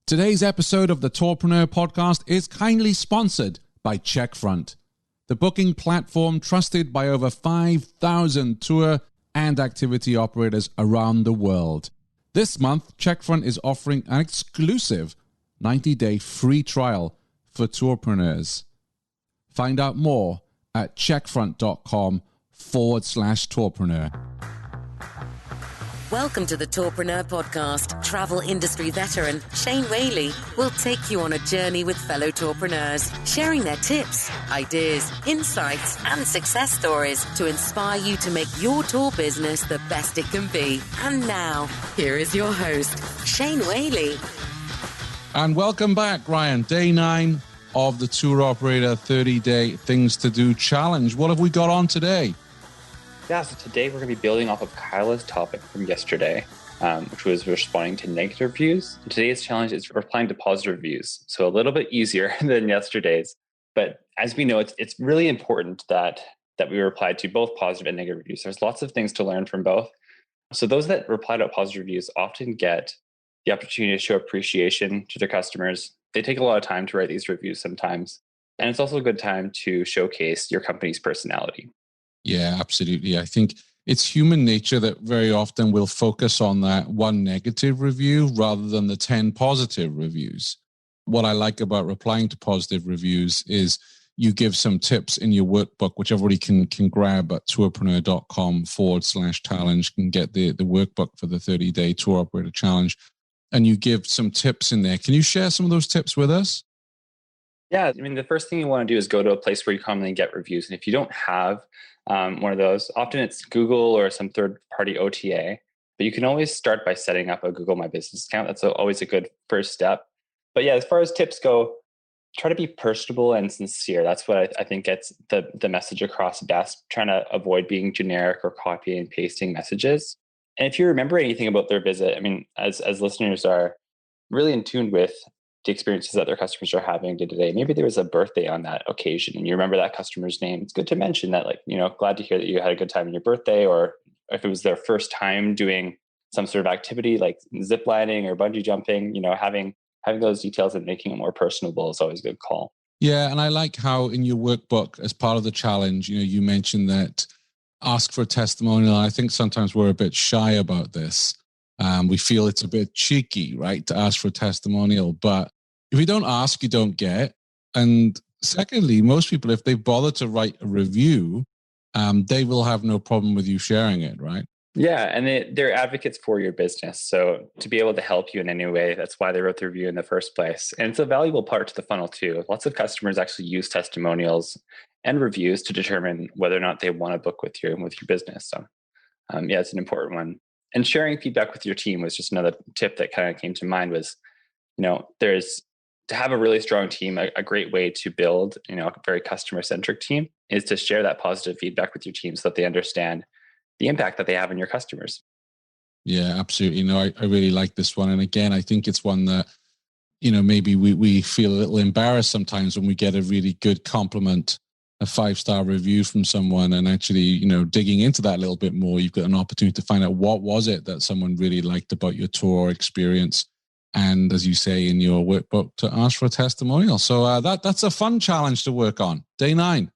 Today's episode of the Tourpreneur podcast is kindly sponsored by Checkfront, the booking platform trusted by over 5,000 tour and activity operators around the world. This month, Checkfront is offering an exclusive 90-day free trial for tourpreneurs. Find out more at checkfront.com/tourpreneur. Welcome to the Tourpreneur podcast. Travel industry veteran Shane Whaley will take you on a journey with fellow tourpreneurs, sharing their tips, ideas, insights, and success stories to inspire you to make your tour business the best it can be. And now, here is your host, Shane Whaley. And welcome back, Ryan. Day 9 of the Tour Operator 30-Day Things to Do Challenge. What have we got on today? Yeah, so today we're going to be building off of Kyla's topic from yesterday, which was responding to negative reviews. And today's challenge is replying to positive reviews. So a little bit easier than yesterday's. But as we know, it's really important that we reply to both positive and negative reviews. There's lots of things to learn from both. So those that reply to positive reviews often get the opportunity to show appreciation to their customers. They take a lot of time to write these reviews sometimes. And it's also a good time to showcase your company's personality. Yeah, absolutely. I think it's human nature that very often we'll focus on that one negative review rather than the 10 positive reviews. What I like about replying to positive reviews is you give some tips in your workbook, which everybody can grab at tourpreneur.com/challenge, can get the workbook for the 30-day Tour Operator Challenge. And you give some tips in there. Can you share some of those tips with us? Yeah, I mean, the first thing you want to do is go to a place where you commonly get reviews. And if you don't have one of those, often it's Google or some third-party OTA. But you can always start by setting up a Google My Business account. That's always a good first step. But yeah, as far as tips go, try to be personable and sincere. That's what I think gets the message across best, trying to avoid being generic or copying and pasting messages. And if you remember anything about their visit, I mean, as listeners are really in tune with the experiences that their customers are having day to day. Maybe there was a birthday on that occasion and you remember that customer's name. It's good to mention that, glad to hear that you had a good time on your birthday, or if it was their first time doing some sort of activity like zip lining or bungee jumping, having those details and making it more personable is always a good call. Yeah. And I like how in your workbook, as part of the challenge, you mentioned that ask for a testimonial. I think sometimes we're a bit shy about this. We feel it's a bit cheeky, right, to ask for a testimonial. But if you don't ask, you don't get. And secondly, most people, if they bother to write a review, they will have no problem with you sharing it, right? Yeah, and they're advocates for your business. So to be able to help you in any way, that's why they wrote the review in the first place. And it's a valuable part to the funnel too. Lots of customers actually use testimonials and reviews to determine whether or not they want to book with you and with your business. So yeah, it's an important one. And sharing feedback with your team was just another tip that kind of came to mind was, there's to have a really strong team, a great way to build, a very customer-centric team is to share that positive feedback with your team so that they understand the impact that they have on your customers. Yeah, absolutely. I really like this one. And again, I think it's one that, maybe we feel a little embarrassed sometimes when we get a really good compliment, a 5-star review from someone, and actually, digging into that a little bit more, you've got an opportunity to find out what was it that someone really liked about your tour experience. And as you say in your workbook, to ask for a testimonial. So that's a fun challenge to work on. Day 9.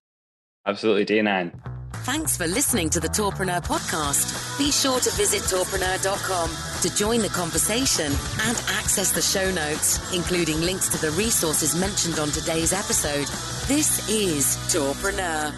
Absolutely, day 9. Thanks for listening to the Tourpreneur podcast. Be sure to visit tourpreneur.com to join the conversation and access the show notes, including links to the resources mentioned on today's episode. This is Tourpreneur.